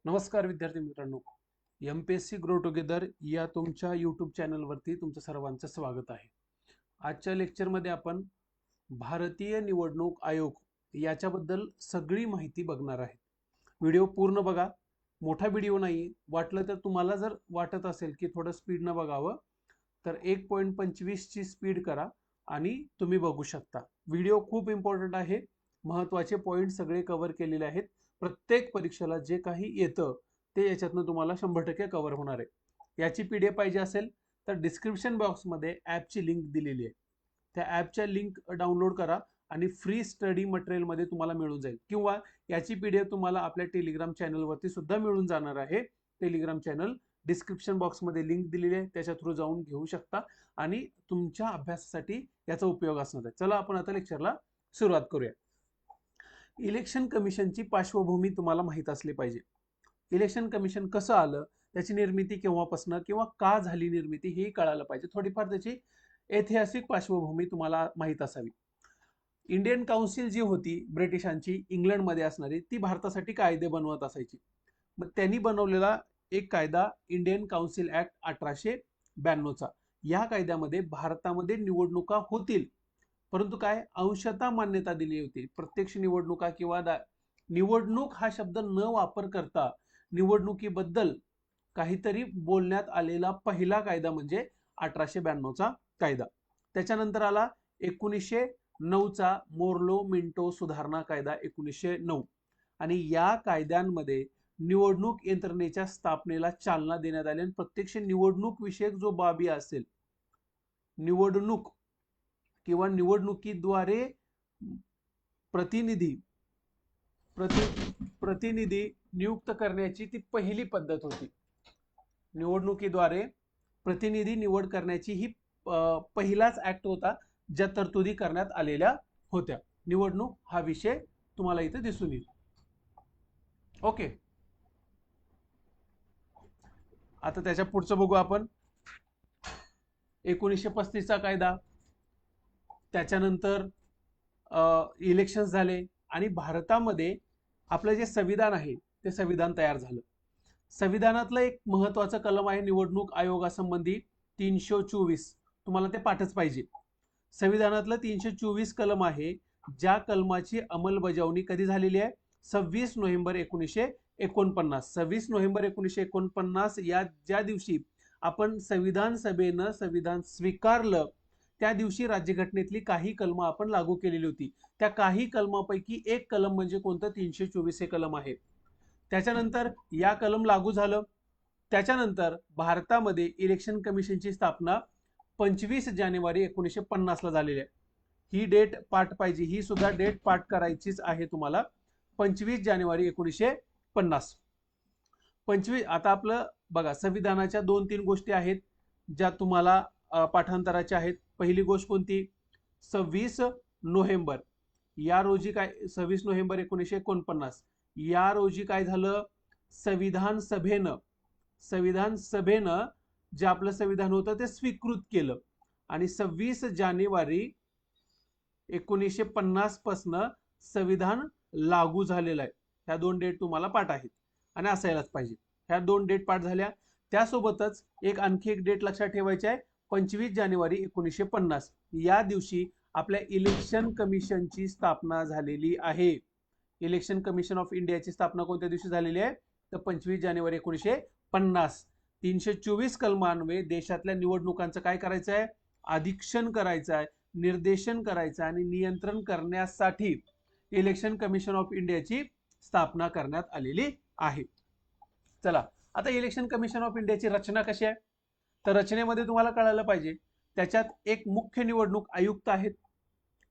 नमस्कार विद्यार्थी मित्रांनो, MPSC ग्रो टुगेदर या तुमच्या यूट्यूब चॅनलवरती तुमचं सर्वांचं स्वागत आहे. आजच्या लेक्चरमध्ये आपण भारतीय निवडणूक आयोग याच्याबद्दल सगळी माहिती बघणार आहे. व्हिडिओ पूर्ण बघा, मोठा व्हिडिओ नाही. वाटलं तर तुम्हाला जर वाटत असेल की थोडं स्पीडनं बघावं तर 1.25 ची स्पीड करा आणि तुम्ही बघू शकता. व्हिडिओ खूप इम्पॉर्टंट आहे. महत्त्वाचे पॉईंट सगळे कव्हर केलेले आहेत. प्रत्येक परीक्षेला जे काही येतं ते याच्यातनं तुम्हाला 100% कव्हर होणार आहे. याची PDF पाहिजे असेल तर डिस्क्रिप्शन बॉक्समध्ये ॲपची लिंक दिलेली आहे. त्या ॲपच्या लिंक डाउनलोड करा आणि फ्री स्टडी मटेरियलमध्ये तुम्हाला मिळून जाईल, किंवा याची PDF तुम्हाला आपल्या टेलिग्राम चॅनलवरती सुद्धा मिळून जाणार आहे. टेलिग्राम चॅनल डिस्क्रिप्शन बॉक्समध्ये लिंक दिलेली आहे, त्याच्या थ्रू जाऊन घेऊ शकता आणि तुमच्या अभ्यासासाठी याचा उपयोग असणार आहे. चला आपण आता लेक्चरला सुरुवात करूया. इलेक्शन कमिशनची पार्श्वभूमी तुम्हाला माहित असली पाहिजे. इलेक्शन कमिशन कसं आलं, त्याची निर्मिती केव्हापासून किंवा का झाली निर्मिती हे कळायला पाहिजे. थोडीफार त्याची ऐतिहासिक पार्श्वभूमी तुम्हाला माहित असावी. इंडियन काउन्सिल जी होती ब्रिटिशांची, इंग्लंडमध्ये असणारी, ती भारतासाठी कायदे बनवत असायची. मग त्यांनी बनवलेला एक कायदा इंडियन काउन्सिल ऍक्ट 1892चा. या कायद्यामध्ये भारतामध्ये निवडणुका होतील, परंतु काय अंशतः मान्यता दिली होती. प्रत्यक्ष निवडणुका किंवा निवडणूक हा शब्द न वापर करता निवडणुकीबद्दल काहीतरी बोलण्यात आलेला पहिला कायदा म्हणजे 1892चा कायदा. त्याच्यानंतर आला 1909चा मोर्लो मिंटो सुधारणा कायदा 1909, आणि या कायद्यांमध्ये निवडणूक यंत्रणेच्या स्थापनेला चालना देण्यात आली. आणि प्रत्यक्ष निवडणूक विषयक जो बाबी असेल, निवडणूक किंवा निवडणुकीद्वारे प्रतिनिधी नियुक्त करण्याची ती पहिली पद्धत होती. निवडणुकीद्वारे प्रतिनिधी निवड करण्याची ही पहिलाच ऍक्ट होता, ज्या तरतुदी करण्यात आलेल्या होत्या. निवडणूक हा विषय तुम्हाला इथे दिसून येईल. ओके, आता त्याच्या पुढचं बघू आपण. 1935चा कायदा, त्याच्यानंतर इलेक्शन झाले आणि भारतामध्ये आपलं जे संविधान आहे ते संविधान तयार झालं. संविधानातलं एक महत्वाचं कलम आहे निवडणूक आयोगासंबंधी 324. तुम्हाला ते पाठच पाहिजे. संविधानातलं 324 कलम आहे, ज्या कलमाची अंमलबजावणी कधी झालेली आहे? 26 नोव्हेंबर 1949. 26 नोव्हेंबर 1949 या ज्या दिवशी आपण संविधान सभेनं संविधान स्वीकारलं, त्या दिवशी राज्यघटनेतली काही कलम आपण लागू केलेली होती. त्या काही कलमापैकी एक कलम म्हणजे कोणतं? 324 हे कलम आहे. त्याच्यानंतर या कलम लागू झालं. त्याच्यानंतर भारतामध्ये इलेक्शन कमिशनची स्थापना 25 जानेवारी 1950 ला झालेली आहे. ही डेट पाठ पाहिजे, ही सुद्धा डेट पाठ करायचीच आहे तुम्हाला. 25 जानेवारी 1950. 25. आता आपलं बघा, संविधानाच्या 2-3 गोष्टी आहेत ज्या तुम्हाला पाठांतराच्या आहेत. पहिली गोष्ट कोणती? 26 नोव्हेंबर या रोजी काय? 26 नोव्हेंबर 1949 या रोजी काय झालं? संविधान सभेनं जे आपलं संविधान होतं ते स्वीकृत केलं. आणि 26 जानेवारी 1950 पासून संविधान लागू झालेलं आहे. ह्या 2 डेट तुम्हाला पाठ आहेत आणि असायलाच पाहिजे. ह्या 2 डेट पाठ झाल्या. त्यासोबतच आणखी एक डेट लक्षात ठेवायची आहे. 25 जानेवारी 1950 या दिवशी आपल्या इलेक्शन कमिशनची स्थापना झालेली आहे. इलेक्शन कमिशन ऑफ इंडियाची स्थापना कोणत्या दिवशी झालेली आहे? तर 25 जानेवारी 1950. 324 कलमान्वये देशातल्या निवडणुकांचं काय करायचं आहे? अधीक्षण करायचं आहे, निर्देशन करायचं आणि नियंत्रण करण्यासाठी इलेक्शन कमिशन ऑफ इंडियाची स्थापना करण्यात आलेली आहे. चला, आता इलेक्शन कमिशन ऑफ इंडियाची रचना कशी आहे? तर रचनेमध्ये तुम्हाला कळायला पाहिजे, त्याच्यात एक मुख्य निवडणूक आयुक्त आहेत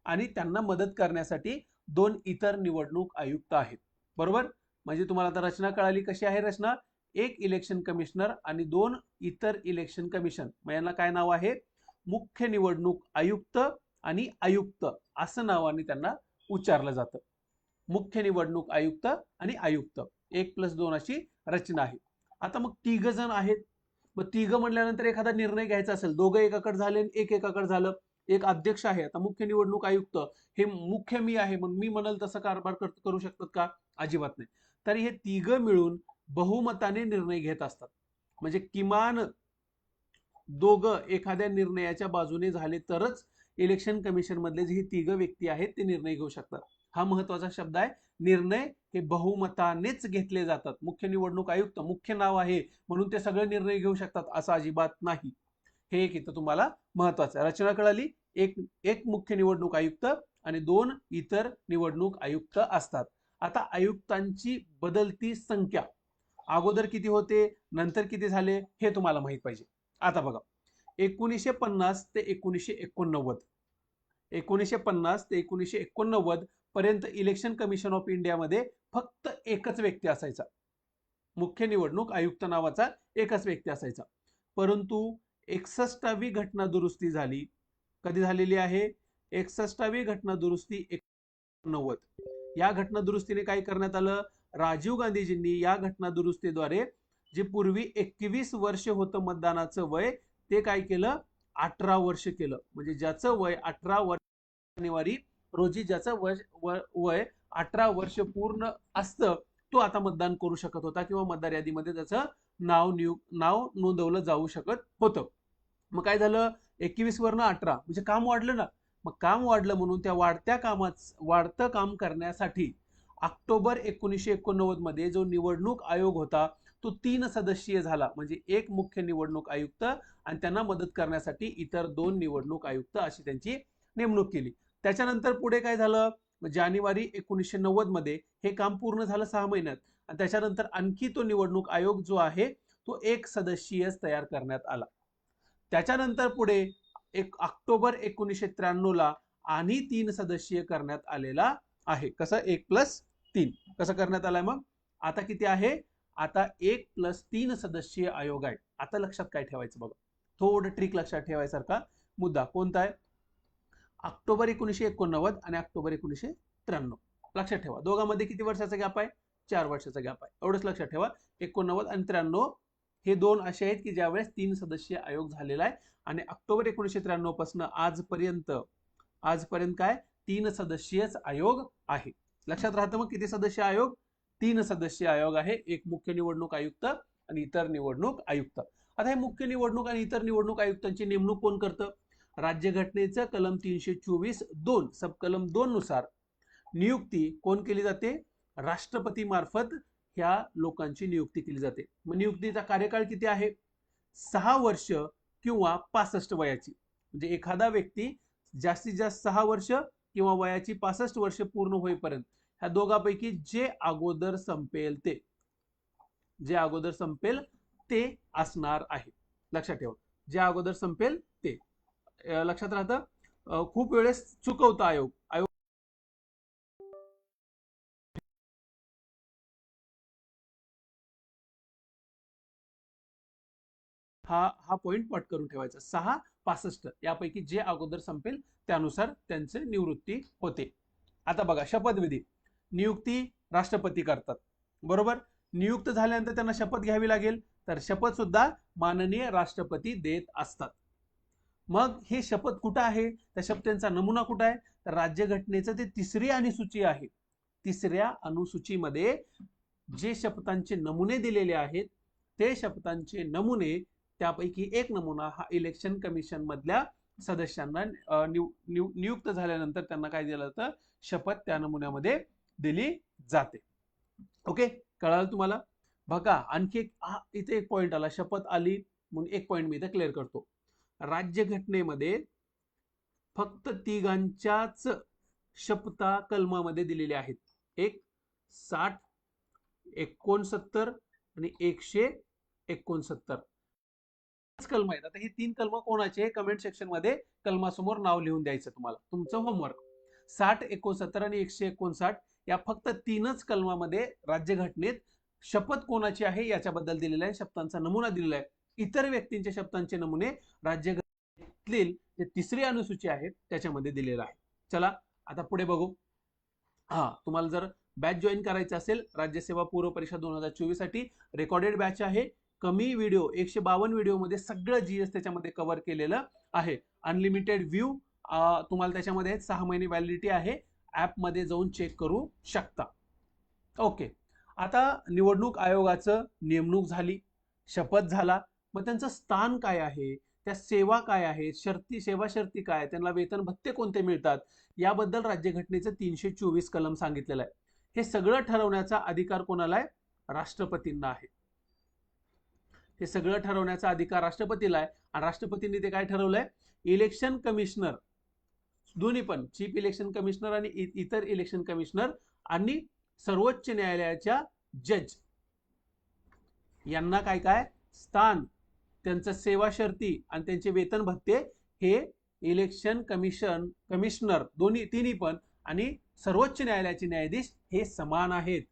आणि त्यांना मदत करण्यासाठी 2 इतर निवडणूक आयुक्त आहेत. बरोबर? म्हणजे तुम्हाला आता रचना कळाली. कशी आहे रचना? एक इलेक्शन कमिशनर आणि 2 इतर इलेक्शन कमिशन. मग यांना काय नाव आहे? मुख्य निवडणूक आयुक्त आणि आयुक्त असं नावाने त्यांना उच्चारलं जातं. मुख्य निवडणूक आयुक्त आणि आयुक्त, 1+2 अशी रचना आहे. आता मग 3 जण आहेत. मग 3 म्हणल्यानंतर एखादा निर्णय घ्यायचा असेल, दोघं एकाकडे झाले, एक एकाकडे झालं. एक अध्यक्ष आहे. आता मुख्य निवडणूक आयुक्त हे मुख्य मी आहे, मग मी म्हणाल तसं कारभार करू शकतात का? अजिबात नाही. तर हे 3 मिळून बहुमताने निर्णय घेत असतात. म्हणजे किमान दोघं एखाद्या निर्णयाच्या बाजूने झाले तरच इलेक्शन कमिशन मधले जे तिघ व्यक्ती आहेत ते निर्णय घेऊ शकतात. हा महत्वाचा शब्द आहे. निर्णय हे बहुमतानेच घेतले जातात. मुख्य निवडणूक आयुक्त मुख्य नाव आहे म्हणून ते सगळे निर्णय घेऊ शकतात असं अजिबात नाही. हे एक इथं तुम्हाला महत्वाचं आहे. रचना कळाली. एक मुख्य निवडणूक आयुक्त आणि 2 इतर निवडणूक आयुक्त असतात. आता आयुक्तांची बदलती संख्या अगोदर किती होते नंतर किती झाले हे तुम्हाला माहित पाहिजे. आता बघा 1950 ते 1989 1950 ते 1989 पर्यंत इलेक्शन कमिशन ऑफ इंडिया मध्ये फक्त एकच व्यक्ती असायचा. मुख्य निवडणूक आयुक्त नावाचा एकच व्यक्ती असायचा. परंतु 61वी घटना दुरुस्ती झाली. कधी झालेली आहे? 61वी घटना दुरुस्ती 1990. या घटना दुरुस्तीने काय करण्यात आलं? राजीव गांधीजींनी या घटना दुरुस्तीद्वारे जे पूर्वी 21 वर्ष होतं मतदानाचं वय ते काय केलं? 18 वर्ष केलं. म्हणजे ज्याचं वय 18 वर्ष जानेवारी रोजी ज्याचं वय 18 वर्ष पूर्ण असतं तो आता मतदान करू शकत होता किंवा मतदार यादीमध्ये त्याचं नाव नोंदवलं जाऊ शकत होतं. मग काय झालं? 21 वरनं 18 म्हणजे काम वाढलं ना. मग काम वाढलं म्हणून त्या वाढतं काम करण्यासाठी ऑक्टोबर 1989 मध्ये जो निवडणूक आयोग होता तो 3 सदस्यीय झाला. म्हणजे एक मुख्य निवडणूक आयुक्त आणि त्यांना मदत करण्यासाठी इतर 2 निवडणूक आयुक्त अशी त्यांची नेमणूक केली. त्याच्यानंतर पुढे काय झालं? जानेवारी 1990 मध्ये हे काम पूर्ण झालं 6 महिन्यात आणि त्याच्यानंतर आणखी तो निवडणूक आयोग जो आहे तो 1 सदस्यीय तयार करण्यात आला. त्याच्यानंतर पुढे ऑक्टोबर 1993 ला आणि 3 सदस्यीय करण्यात आलेला आहे. कसं? 1+3 कसं करण्यात आलाय? मग आता किती आहे? आता 1+3 सदस्यीय आयोग आहे. आता लक्षात काय ठेवायचं बघा, थोडं ट्रिक लक्षात ठेवायसारखा मुद्दा कोणता आहे? ऑक्टोबर 1989 आणि ऑक्टोबर 1993 लक्षात ठेवा. दोघांमध्ये किती वर्षाचा गॅप आहे? 4 वर्षाचा गॅप आहे. एवढंच लक्षात ठेवा. 89 आणि 93 हे 2 असे आहेत की ज्यावेळेस 3 सदस्यीय आयोग झालेला आहे आणि ऑक्टोबर 1993 पासून आजपर्यंत काय 3 सदस्यीय आयोग आहे. लक्षात राहतं मग किती सदस्य आयोग? 3 सदस्यीय आयोग आहे. एक मुख्य निवडणूक आयुक्त आणि इतर निवडणूक आयुक्त. आता हे मुख्य निवडणूक आणि इतर निवडणूक आयुक्तांची नेमणूक कोण करतं? राज्यघटनेचं कलम 324(2) सब कलम 2 नुसार नियुक्ती कोण केली जाते? राष्ट्रपती मार्फत ह्या लोकांची नियुक्ती केली जाते. मग नियुक्तीचा कार्यकाळ किती आहे? 6 वर्ष किंवा 65 वयाची. म्हणजे एखादा व्यक्ती जास्तीत जास्त 6 वर्ष किंवा वयाची 65 वर्ष पूर्ण होईपर्यंत ह्या दोघांपैकी जे अगोदर संपेल ते असणार आहे. लक्षात ठेवा, जे अगोदर संपेल ते. लक्षात राहतं. खूप वेळेस चुकवतं आयोग हा पॉइंट पट करून ठेवायचा. 6-65 यापैकी जे अगोदर संपेल त्यानुसार त्यांचे निवृत्ती होते. आता बघा शपथविधी. नियुक्ती राष्ट्रपती करतात, बरोबर. नियुक्त झाल्यानंतर त्यांना शपथ घ्यावी लागेल, तर शपथ सुद्धा माननीय राष्ट्रपती देत असतात. मग हे शपथ कुठं आहे? त्या शपथांचा नमुना कुठं आहे? तर राज्यघटनेचं ते 3री अनुसूची आहे. 3ऱ्या अनुसूचीमध्ये जे शपथांचे नमुने दिलेले आहेत ते शपथांचे नमुने त्यापैकी एक नमुना हा इलेक्शन कमिशन मधल्या सदस्यांना नियुक्त झाल्यानंतर त्यांना काय दिलं जातं? शपथ त्या नमुन्यामध्ये दिली जाते. ओके, कळालं तुम्हाला? बघा आणखी इथे एक पॉइंट आला, शपथ आली म्हणून एक पॉइंट मी इथे क्लिअर करतो. राज्यघटनेमध्ये फक्त तिघांच्याच शपथा कलमामध्ये दिलेल्या आहेत. एक 60, 69 आणि 169 कलम आहेत. आता ही 3 कलम कोणाचे? कमेंट सेक्शन मध्ये कलमासमोर नाव लिहून द्यायचं तुम्हाला, तुमचं होमवर्क. 60, 69 आणि 159 या फक्त 3च कलमामध्ये राज्यघटनेत शपथ कोणाची आहे याच्याबद्दल दिलेला आहे, शपथांचा नमुना दिलेला आहे. इतर व्यक्तींच्या शपथांचे नमुने राज्यघटनेतील जे 3री अनुसूची आहे त्याच्यामध्ये दिलेला आहे. चला आता पुढे बघू. तुम्हाला जर बॅच जॉईन करायचं असेल राज्यसेवा पूर्व परीक्षा 2024 साठी रेकॉर्डेड बॅच आहे. कमी व्हिडिओ 152 व्हिडिओ मध्ये सगळं जीएस त्याच्यामध्ये कव्हर केलेलं आहे. अनलिमिटेड व्ह्यू तुम्हाला त्याच्यामध्ये 6 महिने व्हॅलिडिटी आहे. ऍप मध्ये जाऊन चेक करू शकता. ओके, आता निवडणूक आयोगाचं नेमणूक झाली, शपथ झाला, मग त्यांचं स्थान काय आहे, त्या सेवा काय आहेत, सेवा शर्ती काय, त्यांना वेतन भत्ते कोणते मिळतात, याबद्दल राज्यघटनेचं 324 कलम सांगितलेलं आहे. हे सगळं ठरवण्याचा अधिकार कोणाला आहे? राष्ट्रपतींना आहे. हे सगळं ठरवण्याचा अधिकार राष्ट्रपतीला आहे. आणि राष्ट्रपतींनी ते काय ठरवलंय? इलेक्शन कमिशनर, दोन्ही पण चीफ इलेक्शन कमिशनर आणि इतर इलेक्शन कमिशनर आणि सर्वोच्च न्यायालयाच्या जज यांना काय काय स्थान, त्यांचं सेवा शर्ती आणि त्यांचे वेतन भत्ते हे इलेक्शन कमिशनर तिन्ही पण आणि सर्वोच्च न्यायालयाचे न्यायाधीश हे समान आहेत.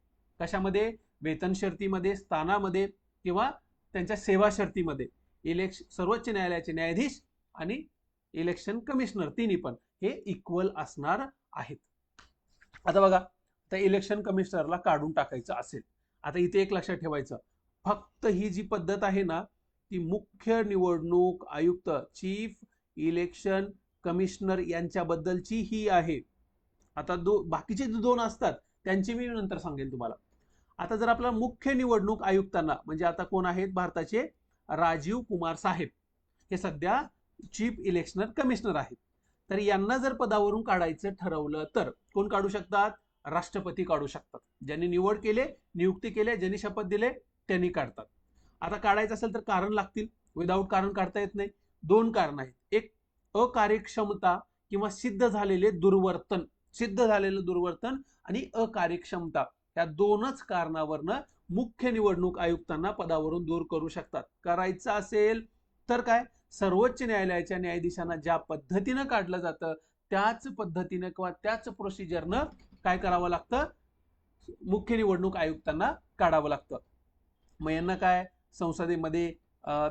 कशामध्ये? वेतन शर्तीमध्ये, स्थानामध्ये किंवा त्यांच्या सेवा शर्तीमध्ये सर्वोच्च न्यायालयाचे न्यायाधीश आणि इलेक्शन कमिशनर तिन्ही पण हे इक्वल असणार आहेत. आता बघा, तर इलेक्शन कमिशनरला काढून टाकायचं असेल, आता इथे एक लक्षात ठेवायचं, फक्त ही जी पद्धत आहे ना ती मुख्य निवडणूक आयुक्त चीफ इलेक्शन कमिशनर यांच्याबद्दलची ही आहे. आता बाकीचे दोन असतात त्यांची मी नंतर सांगेल तुम्हाला. आता जर आपला मुख्य निवडणूक आयुक्तांना, म्हणजे आता कोण आहेत भारताचे? राजीव कुमार साहेब, हे सध्या चीफ इलेक्शन कमिशनर आहेत. तर यांना जर पदावरून काढायचं ठरवलं तर कोण काढू शकतात? राष्ट्रपती काढू शकतात. ज्यांनी निवड केले, नियुक्ती केले, ज्यांनी शपथ दिले त्यांनी काढतात. आता काढायचं असेल तर कारण लागतील, विदाऊट कारण काढता येत नाही. दोन कारण आहेत, एक अकार्यक्षमता किंवा सिद्ध झालेलं दुर्वर्तन आणि अकार्यक्षमता, या दोनच कारणावरनं मुख्य निवडणूक आयुक्तांना पदावरून दूर करू शकतात. करायचं असेल तर काय? सर्वोच्च न्यायालयाच्या न्यायाधीशांना ज्या पद्धतीनं काढलं जातं त्याच पद्धतीनं किंवा त्याच प्रोसिजरनं काय करावं लागतं? मुख्य निवडणूक आयुक्तांना काढावं लागतं. मग यांना काय संसदेमध्ये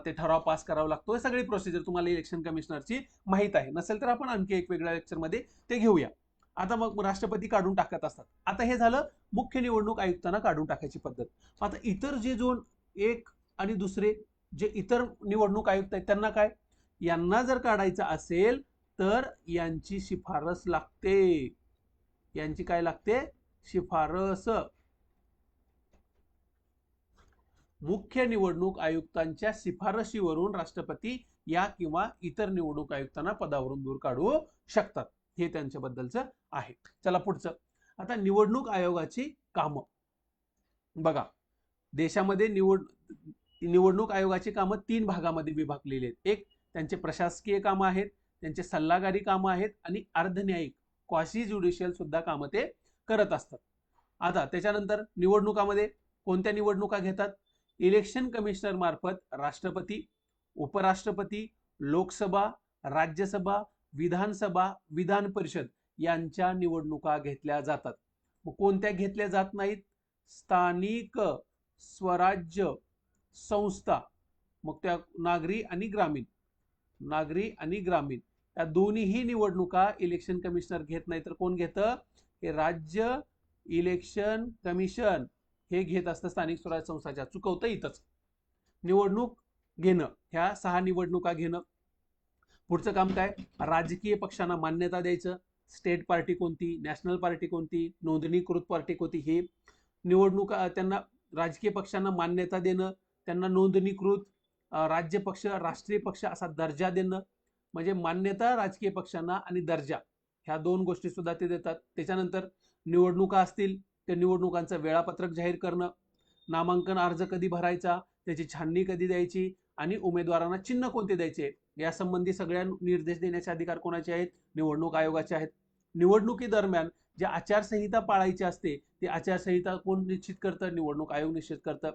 ते ठराव पास करावा लागतो. हे सगळी प्रोसिजर तुम्हाला इलेक्शन कमिशनरची माहित आहे. नसेल तर आपण आणखी एक वेगळ्या लेक्चरमध्ये ते घेऊया. आता मग राष्ट्रपती काढून टाकत असतात. आता हे झालं मुख्य निवडणूक आयुक्तांना काढून टाकायची पद्धत. आता इतर जे दोन, एक आणि दुसरे जे इतर निवडणूक आयुक्त आहेत त्यांना काय? यांना जर काढायचं असेल तर यांची शिफारस लागते. यांची काय लागते? शिफारस. मुख्य निवडणूक आयुक्तांच्या शिफारशीवरून राष्ट्रपती या किंवा इतर निवडणूक आयुक्तांना पदावरून दूर काढू शकतात. हे त्यांच्याबद्दलचं आहे. चला पुढचं. आता निवडणूक आयोगाची कामं बघा. देशामध्ये निवडणूक आयोगाची कामं 3 भागामध्ये विभागलेली आहेत. एक त्यांचे प्रशासकीय कामं आहेत, त्यांचे सल्लागारी कामं आहेत आणि अर्धन्यायिक क्वासी ज्युडिशियल सुद्धा कामं ते करत असतात. आता त्याच्यानंतर निवडणुकामध्ये कोणत्या निवडणुका घेतात? इलेक्शन कमिशनर मार्फत राष्ट्रपती, उपराष्ट्रपती, लोकसभा, राज्यसभा, विधानसभा, विधान परिषद यांच्या निवडणुका घेतल्या जातात. मग कोणत्या घेतल्या जात नाहीत? स्थानिक स्वराज्य संस्था, मग त्या नागरी आणि ग्रामीण या दोन्हीही निवडणुका इलेक्शन कमिशनर घेत नाही. तर कोण घेतं? हे राज्य इलेक्शन कमिशन हे घेत असतं. स्थानिक स्वराज्य संस्थाच्या चुकवतं इथंच. निवडणूक घेणं, ह्या 6 निवडणुका घेणं. पुढचं काम काय? राजकीय पक्षांना मान्यता द्यायचं. स्टेट पार्टी कोणती, नॅशनल पार्टी कोणती, नोंदणीकृत पार्टी कोणती, हे निवडणुका त्यांना राजकीय पक्षांना मान्यता देणं, त्यांना नोंदणीकृत राज्य पक्ष, राष्ट्रीय पक्ष असा दर्जा देणं. म्हणजे मान्यता राजकीय पक्षांना आणि दर्जा, ह्या 2 गोष्टी सुद्धा ते देतात. त्याच्यानंतर निवडणुका असतील त्या निवडणुकांचं वेळापत्रक जाहीर करणं, नामांकन अर्ज कधी भरायचा, त्याची छाननी कधी द्यायची आणि उमेदवारांना चिन्ह कोणते द्यायचे यासंबंधी सगळ्या निर्देश देण्याचे अधिकार कोणाचे आहेत? निवडणूक आयोगाचे आहेत. निवडणुकीदरम्यान जे आचारसंहिता पाळायची असते ती आचारसंहिता कोण निश्चित करतं? निवडणूक आयोग निश्चित करतं.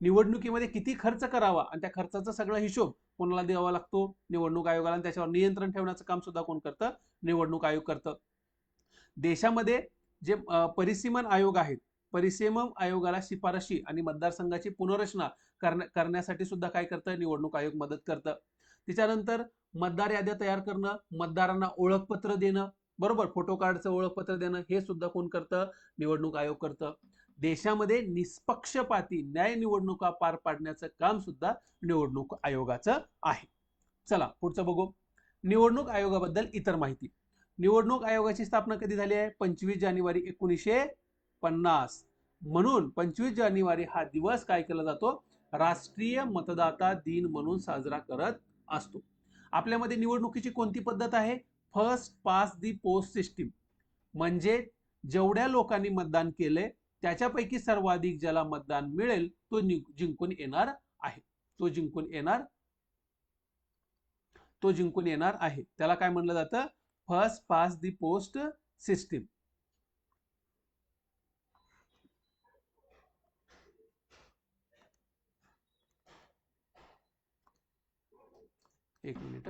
निवडणुकीमध्ये किती खर्च करावा आणि त्या खर्चाचा सगळा हिशोब कोणाला द्यावा लागतो? निवडणूक आयोगाला. आणि त्याच्यावर नियंत्रण ठेवण्याचं काम सुद्धा कोण करतं? निवडणूक आयोग करतं. देशामध्ये जे परिसीमन आयोग आहेत, परिसीमन आयोगाला शिफारशी आणि मतदारसंघाची पुनर्रचना करण्यासाठी सुद्धा काय करतं? निवडणूक आयोग मदत करतं. त्याच्यानंतर मतदार याद्या तयार करणं, मतदारांना ओळखपत्र देणं, बरोबर, फोटो कार्डचं ओळखपत्र देणं, हे सुद्धा कोण करतं? निवडणूक आयोग करतं. देशामध्ये निष्पक्षपाती न्याय निवडणुका पार पाडण्याचं काम सुद्धा निवडणूक आयोगाचं आहे. चला पुढचं बघू. निवडणूक आयोगाबद्दल इतर माहिती. निवडणूक आयोगाची स्थापना कधी झाली आहे? 25 जानेवारी 1950. म्हणून 25 जानेवारी हा दिवस काय केला जातो, राष्ट्रीय मतदाता दिन म्हणून साजरा करत असतो. आपल्यामध्ये निवडणुकीची कोणती पद्धत आहे, फर्स्ट पास दी पोस्ट सिस्टीम, म्हणजे जेवढ्या लोकांनी मतदान केले त्याच्यापैकी सर्वाधिक ज्याला मतदान मिळेल तो जिंकून येणार आहे. तो जिंकून येणार आहे. त्याला काय म्हणलं जातं, फर्स्ट पास दी पोस्ट सिस्टीम. एक मिनिट.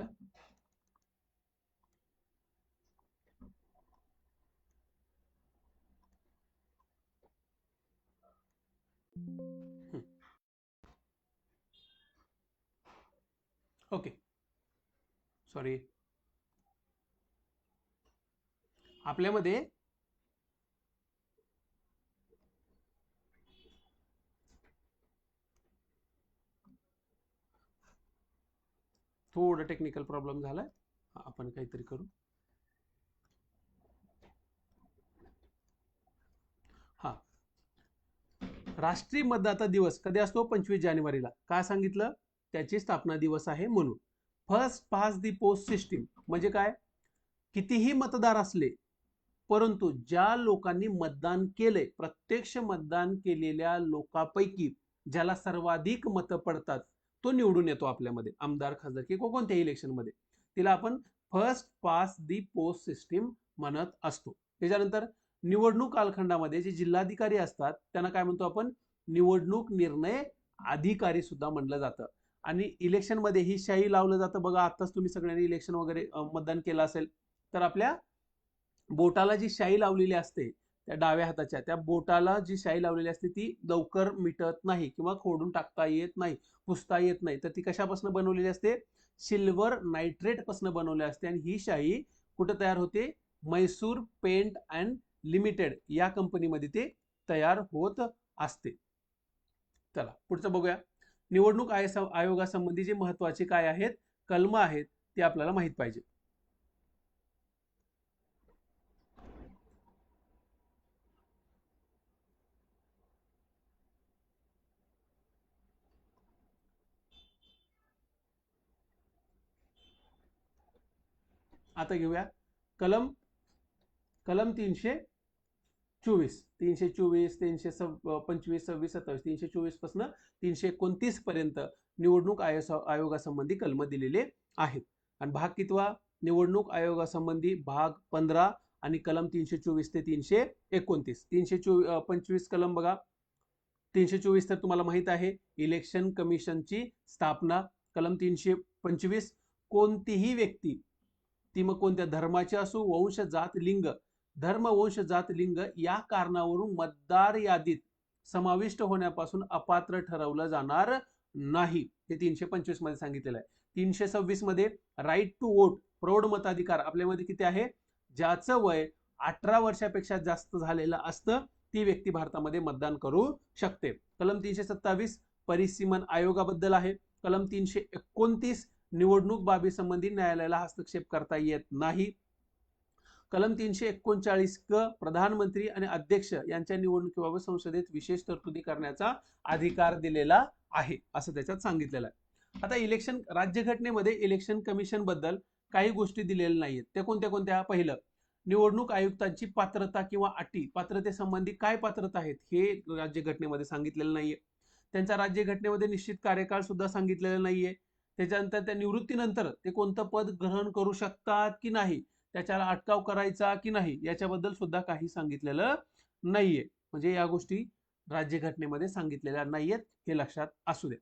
Okay, sorry. आपल्यामध्ये थोडं टेक्निकल प्रॉब्लेम झालाय, आपण काहीतरी करू. हा, राष्ट्रीय मतदाता दिवस कधी असतो, 25 जानेवारीला. काय सांगितलं, त्याची स्थापना दिवस आहे म्हणून. फर्स्ट पास दी पोस्ट सिस्टीम म्हणजे काय, कितीही मतदार असले परंतु ज्या लोकांनी मतदान केले, प्रत्यक्ष मतदान केलेल्या लोकांपैकी ज्याला सर्वाधिक मतं पडतात तो निवडून येतो आपल्यामध्ये, आमदार, खासदार किंवा कोणत्याही इलेक्शन मध्ये. तिला आपण फर्स्ट पास दी पोस्ट सिस्टीम म्हणत असतो. त्याच्यानंतर निवडणूक कालखंडामध्ये जे जिल्हाधिकारी असतात त्यांना काय म्हणतो आपण, निवडणूक निर्णय अधिकारी सुद्धा म्हणलं जातं. आणि इलेक्शन मध्ये ही शाई लावलं जातं बघा. आताच तुम्ही सगळ्यांनी इलेक्शन वगैरे मतदान केलं असेल तर आपल्या बोटाला जी शाई लावलेली असते, त्या डाव्या हाताच्या त्या बोटाला जी शाई लावलेली असते ती लवकर मिटत नाही किंवा खोडून टाकता येत नाही, पुसता येत नाही. तर ती कशापासून बनवलेली असते, सिल्वर नायट्रेट पासून बनवली असते. आणि ही शाई कुठे तयार होते, मैसूर पेंट अँड लिमिटेड या कंपनीमध्ये ते तयार होत असते. चला पुढचं बघूया. निवडणूक आयोगासंबंधी जे महत्वाचे काय आहेत कलम आहेत ते आपल्याला माहित पाहिजे. आता घेऊया कलम 324, 324, 325, 26, 27, 324 पासून 329 पर्यंत निवडणूक आयोगासंबंधी कलम दिलेले आहेत. आणि भाग कितवा, निवडणूक आयोगासंबंधी भाग 15 आणि कलम 324 ते 329. 325 कलम बघा. 324 तर तुम्हाला माहित आहे, इलेक्शन कमिशनची स्थापना. कलम 325, कोणतीही व्यक्ती, ती मग कोणत्या धर्माची असो, वंश, जात, लिंग, धर्म, वंश, जात, लिंग या कारणावरून मतदार यादीत समाविष्ट होण्यापासून अपात्र ठरवलं जाणार नाही. हे 325 मध्ये सांगितलेलं आहे. 326 मध्ये राईट टू वोट, प्रौढ मताधिकार आपल्यामध्ये किती आहे, ज्याचं वय 18 वर्षापेक्षा जास्त झालेलं असतं ती व्यक्ती भारतामध्ये मतदान करू शकते. कलम 327 परिसीमन आयोगाबद्दल आहे. कलम 329 निवडणूक बाबी संबंधी न्यायालयाला हस्तक्षेप करता येत नाही. कलम 339 क प्रधानमंत्री आणि अध्यक्ष यांच्या निवडणुकीबाबत संसदेत विशेष तरतुदी करण्याचा अधिकार दिलेला आहे असं त्याच्यात सांगितलेलं आहे. आता इलेक्शन राज्यघटनेमध्ये इलेक्शन कमिशन बद्दल काही गोष्टी दिलेल्या नाहीत. त्या कोणत्या कोणत्या, पहिलं, निवडणूक आयुक्तांची पात्रता किंवा अटी, पात्रतेसंबंधी काय पात्रता आहेत हे राज्यघटनेमध्ये सांगितलेलं नाहीये. त्यांचा राज्यघटनेमध्ये निश्चित कार्यकाळ सुद्धा सांगितलेला नाहीये. त्याच्यानंतर त्या निवृत्तीनंतर ते कोणतं पद ग्रहण करू शकतात की नाही, त्याच्याला अटकाव करायचा की नाही याच्याबद्दल सुद्धा काही सांगितलेलं नाहीये. म्हणजे या गोष्टी राज्यघटनेमध्ये सांगितलेल्या नाहीयेत, हे लक्षात असू द्या.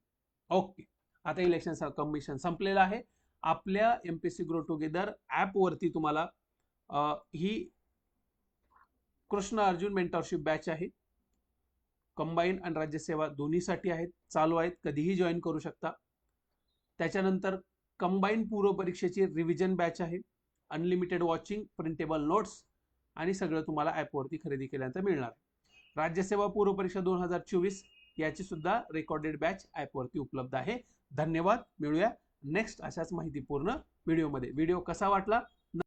ओके, आता इलेक्शन कमिशन संपलेलं आहे. आपल्या एमपीएससी ग्रो टुगेदर ऍप वरती तुम्हाला ही कृष्ण अर्जुन मेंटरशिप बॅच आहे. कंबाईन आणि राज्यसेवा दोन्हीसाठी आहेत, चालू आहेत, कधीही जॉईन करू शकता. त्याच्यानंतर कंबाईन पूर्व परीक्षेची रिव्हिजन बॅच आहे. अनलिमिटेड वॉचिंग, प्रिंटेबल नोट्स आणि सगळं तुम्हाला ॲपवरती खरेदी केल्यानंतर मिळणार. राज्यसेवा पूर्व परीक्षा 2024 याची सुद्धा रेकॉर्डेड बॅच ॲपवरती उपलब्ध आहे. धन्यवाद. मिळूया नेक्स्ट अशाच माहितीपूर्ण व्हिडिओमध्ये. व्हिडिओ कसा वाटला